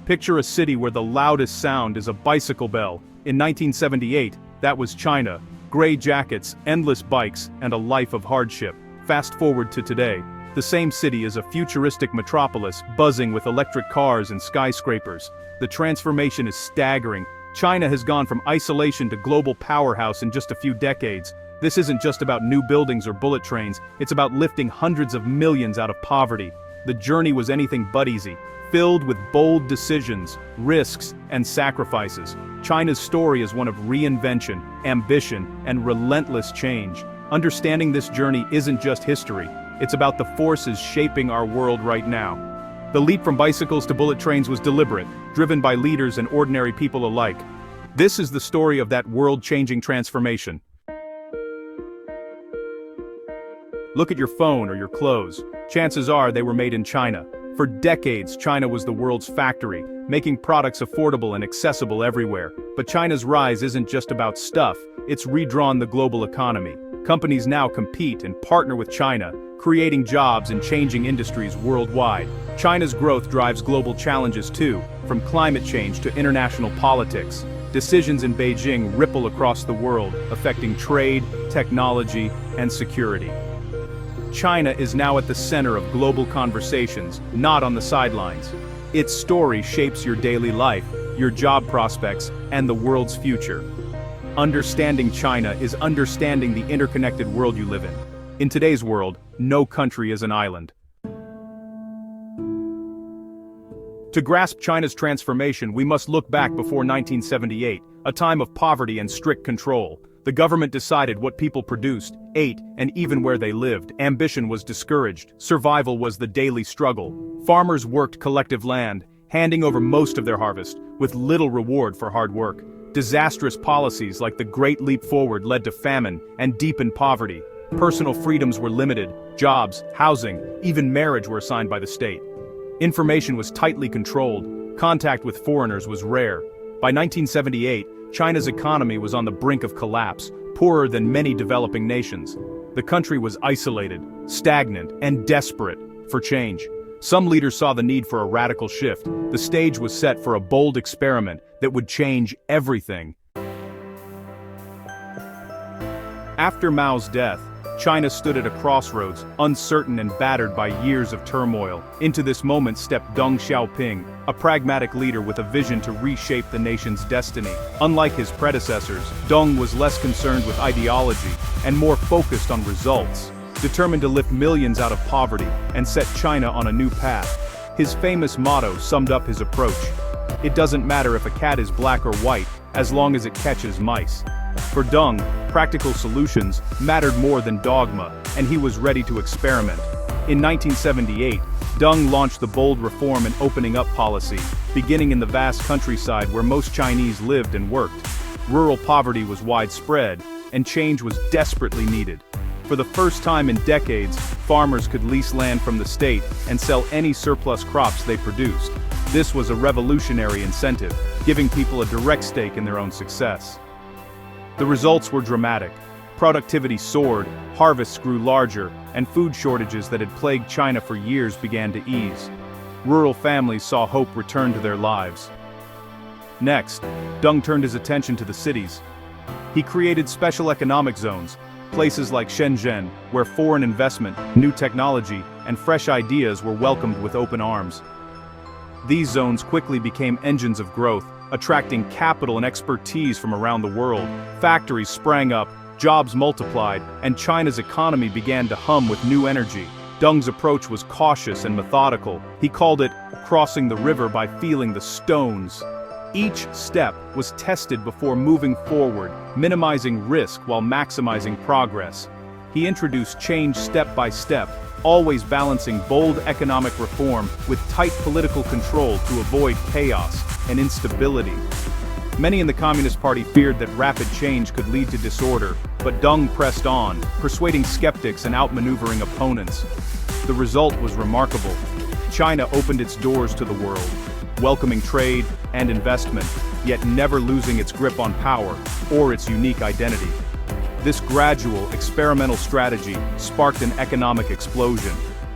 Picture a city where the loudest sound is a bicycle bell. In 1978, that was China. Gray jackets, endless bikes, and a life of hardship. Fast forward to today. The same city is a futuristic metropolis, buzzing with electric cars and skyscrapers. The transformation is staggering. China has gone from isolation to global powerhouse in just a few decades. This isn't just about new buildings or bullet trains, it's about lifting hundreds of millions out of poverty. The journey was anything but easy, filled with bold decisions, risks, and sacrifices. China's story is one of reinvention, ambition, and relentless change. Understanding this journey isn't just history, it's about the forces shaping our world right now. The leap from bicycles to bullet trains was deliberate, driven by leaders and ordinary people alike. This is the story of that world-changing transformation. Look at your phone or your clothes. Chances are they were made in China. For decades, China was the world's factory, making products affordable and accessible everywhere. But China's rise isn't just about stuff, it's redrawn the global economy. Companies now compete and partner with China, creating jobs and changing industries worldwide. China's growth drives global challenges too, from climate change to international politics. Decisions in Beijing ripple across the world, affecting trade, technology, and security. China is now at the center of global conversations, not on the sidelines. Its story shapes your daily life, your job prospects, and the world's future. Understanding China is understanding the interconnected world you live in. In today's world, no country is an island. To grasp China's transformation, we must look back before 1978, a time of poverty and strict control. The government decided what people produced, ate, and even where they lived. Ambition was discouraged. Survival was the daily struggle. Farmers worked collective land, handing over most of their harvest, with little reward for hard work. Disastrous policies like the Great Leap Forward led to famine and deepened poverty. Personal freedoms were limited. Jobs, housing, even marriage were assigned by the state. Information was tightly controlled. Contact with foreigners was rare. By 1978, China's economy was on the brink of collapse, poorer than many developing nations. The country was isolated, stagnant, and desperate for change. Some leaders saw the need for a radical shift. The stage was set for a bold experiment that would change everything. After Mao's death, China stood at a crossroads, uncertain and battered by years of turmoil. Into this moment stepped Deng Xiaoping, a pragmatic leader with a vision to reshape the nation's destiny. Unlike his predecessors, Deng was less concerned with ideology and more focused on results, determined to lift millions out of poverty and set China on a new path. His famous motto summed up his approach: "It doesn't matter if a cat is black or white, as long as it catches mice." For Deng, practical solutions mattered more than dogma, and he was ready to experiment. In 1978, Deng launched the bold reform and opening up policy, beginning in the vast countryside where most Chinese lived and worked. Rural poverty was widespread, and change was desperately needed. For the first time in decades, farmers could lease land from the state and sell any surplus crops they produced. This was a revolutionary incentive, giving people a direct stake in their own success. The results were dramatic. Productivity soared, harvests grew larger, and food shortages that had plagued China for years began to ease. Rural families saw hope return to their lives. Next, Deng turned his attention to the cities. He created special economic zones, places like Shenzhen, where foreign investment, new technology, and fresh ideas were welcomed with open arms. These zones quickly became engines of growth, attracting capital and expertise from around the world. Factories sprang up, jobs multiplied, and China's economy began to hum with new energy. Deng's approach was cautious and methodical. He called it crossing the river by feeling the stones. Each step was tested before moving forward, minimizing risk while maximizing progress. He introduced change step by step, always balancing bold economic reform with tight political control to avoid chaos and instability. Many in the Communist Party feared that rapid change could lead to disorder, but Deng pressed on, persuading skeptics and outmaneuvering opponents. The result was remarkable. China opened its doors to the world, welcoming trade and investment, yet never losing its grip on power or its unique identity. This gradual, experimental strategy sparked an economic explosion.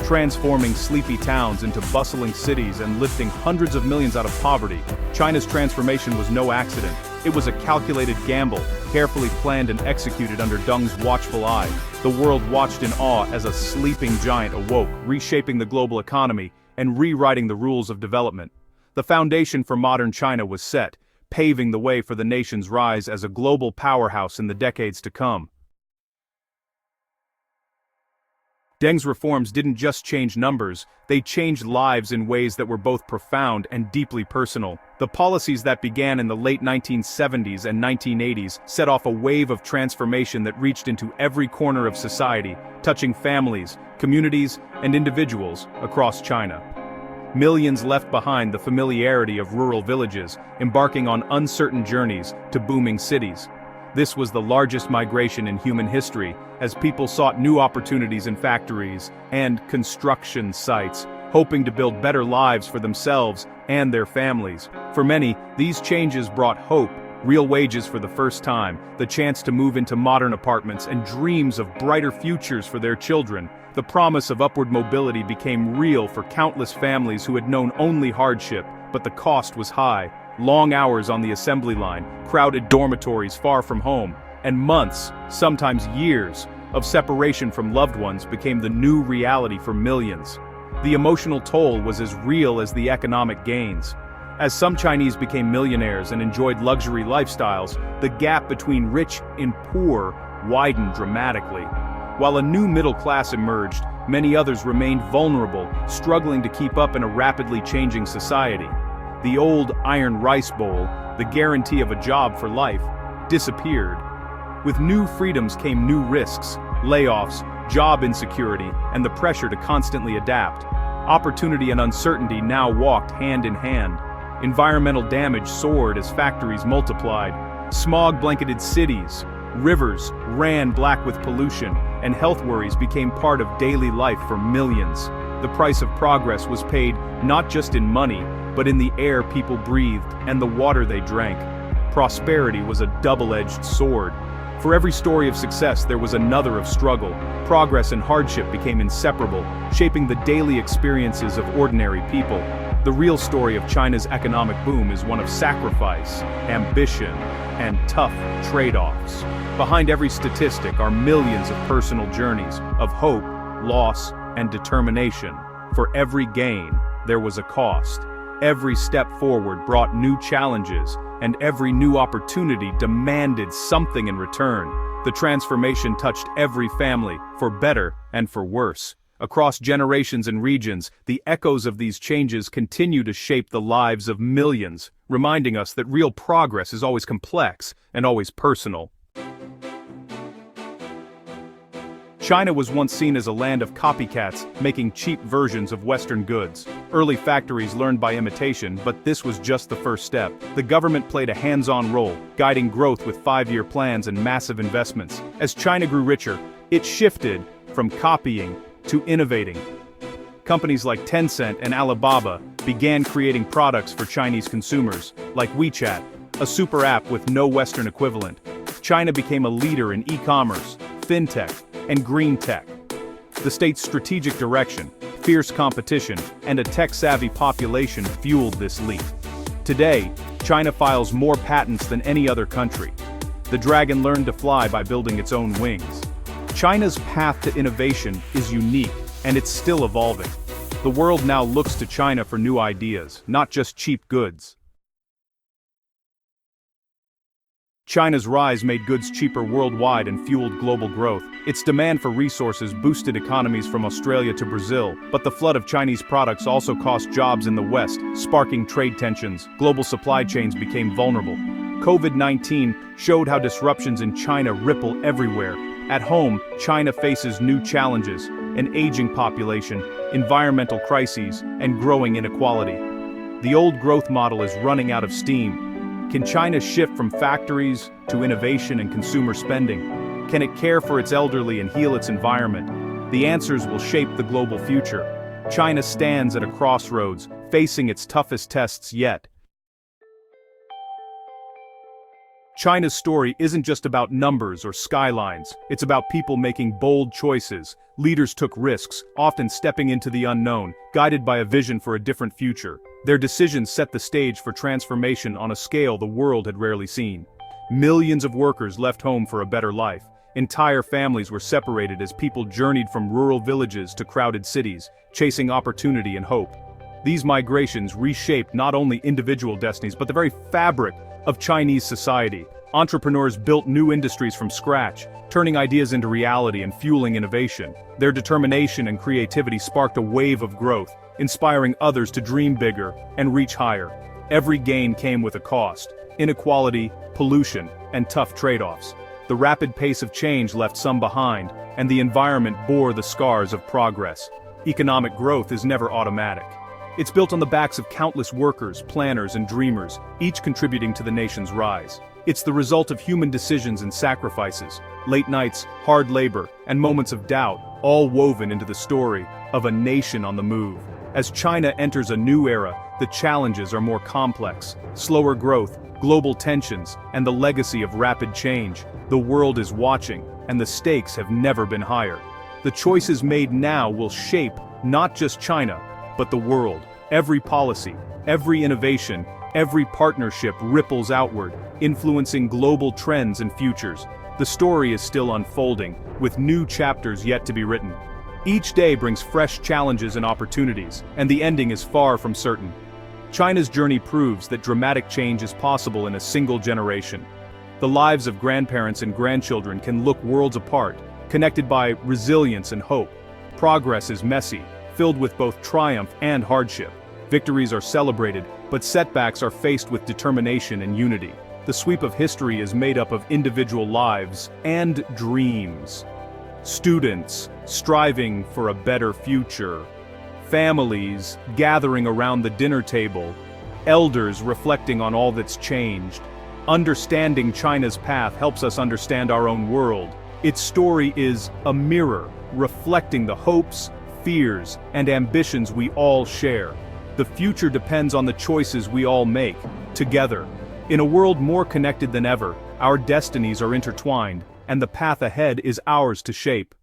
transforming sleepy towns into bustling cities and lifting hundreds of millions out of poverty. China's transformation was no accident. It was a calculated gamble, carefully planned and executed under Deng's watchful eye. The world watched in awe as a sleeping giant awoke, reshaping the global economy and rewriting the rules of development. The foundation for modern China was set, paving the way for the nation's rise as a global powerhouse in the decades to come. Deng's reforms didn't just change numbers, they changed lives in ways that were both profound and deeply personal. The policies that began in the late 1970s and 1980s set off a wave of transformation that reached into every corner of society, touching families, communities, and individuals across China. Millions left behind the familiarity of rural villages, embarking on uncertain journeys to booming cities. This was the largest migration in human history, as people sought new opportunities in factories and construction sites, hoping to build better lives for themselves and their families. For many, these changes brought hope, real wages for the first time, the chance to move into modern apartments, and dreams of brighter futures for their children. The promise of upward mobility became real for countless families who had known only hardship, but the cost was high. Long hours on the assembly line, crowded dormitories far from home, and months, sometimes years, of separation from loved ones became the new reality for millions. The emotional toll was as real as the economic gains. As some Chinese became millionaires and enjoyed luxury lifestyles, the gap between rich and poor widened dramatically. While a new middle class emerged, many others remained vulnerable, struggling to keep up in a rapidly changing society. The old iron rice bowl, the guarantee of a job for life, disappeared. With new freedoms came new risks, layoffs, job insecurity, and the pressure to constantly adapt. Opportunity and uncertainty now walked hand in hand. Environmental damage soared as factories multiplied. Smog-blanketed cities, rivers ran black with pollution, and health worries became part of daily life for millions. The price of progress was paid not just in money, but in the air people breathed and the water they drank. Prosperity was a double-edged sword. For every story of success there was another of struggle. Progress and hardship became inseparable, shaping the daily experiences of ordinary people. The real story of China's economic boom is one of sacrifice, ambition, and tough trade-offs. Behind every statistic are millions of personal journeys, of hope, loss, and determination. For every gain, there was a cost. Every step forward brought new challenges, and every new opportunity demanded something in return. The transformation touched every family, for better and for worse. Across generations and regions, the echoes of these changes continue to shape the lives of millions, reminding us that real progress is always complex and always personal. China was once seen as a land of copycats, making cheap versions of Western goods. Early factories learned by imitation, but this was just the first step. The government played a hands-on role, guiding growth with 5-year plans and massive investments. As China grew richer, it shifted from copying to innovating. Companies like Tencent and Alibaba began creating products for Chinese consumers, like WeChat, a super app with no Western equivalent. China became a leader in e-commerce, fintech, and green tech. The state's strategic direction, fierce competition, and a tech-savvy population fueled this leap. Today, China files more patents than any other country. The dragon learned to fly by building its own wings. China's path to innovation is unique, and it's still evolving. The world now looks to China for new ideas, not just cheap goods. China's rise made goods cheaper worldwide and fueled global growth. Its demand for resources boosted economies from Australia to Brazil, but the flood of Chinese products also cost jobs in the West, sparking trade tensions. Global supply chains became vulnerable. COVID-19 showed how disruptions in China ripple everywhere. At home, China faces new challenges: an aging population, environmental crises, and growing inequality. The old growth model is running out of steam. Can China shift from factories to innovation and consumer spending? Can it care for its elderly and heal its environment? The answers will shape the global future. China stands at a crossroads, facing its toughest tests yet. China's story isn't just about numbers or skylines, it's about people making bold choices. Leaders took risks, often stepping into the unknown, guided by a vision for a different future. Their decisions set the stage for transformation on a scale the world had rarely seen. Millions of workers left home for a better life. Entire families were separated as people journeyed from rural villages to crowded cities, chasing opportunity and hope. These migrations reshaped not only individual destinies but the very fabric of Chinese society. Entrepreneurs built new industries from scratch, turning ideas into reality and fueling innovation. Their determination and creativity sparked a wave of growth, inspiring others to dream bigger and reach higher. Every gain came with a cost: inequality, pollution, and tough trade-offs. The rapid pace of change left some behind, and the environment bore the scars of progress. Economic growth is never automatic. It's built on the backs of countless workers, planners, and dreamers, each contributing to the nation's rise. It's the result of human decisions and sacrifices, late nights, hard labor, and moments of doubt, all woven into the story of a nation on the move. As China enters a new era, the challenges are more complex: slower growth, global tensions, and the legacy of rapid change. The world is watching, and the stakes have never been higher. The choices made now will shape not just China, but the world. Every policy, every innovation, every partnership ripples outward, influencing global trends and futures. The story is still unfolding, with new chapters yet to be written. Each day brings fresh challenges and opportunities, and the ending is far from certain. China's journey proves that dramatic change is possible in a single generation. The lives of grandparents and grandchildren can look worlds apart, connected by resilience and hope. Progress is messy, filled with both triumph and hardship. Victories are celebrated, but setbacks are faced with determination and unity. The sweep of history is made up of individual lives and dreams. Students striving for a better future. Families gathering around the dinner table. Elders reflecting on all that's changed. Understanding China's path helps us understand our own world. Its story is a mirror, reflecting the hopes, fears, and ambitions we all share. The future depends on the choices we all make, together. In a world more connected than ever, our destinies are intertwined, and the path ahead is ours to shape.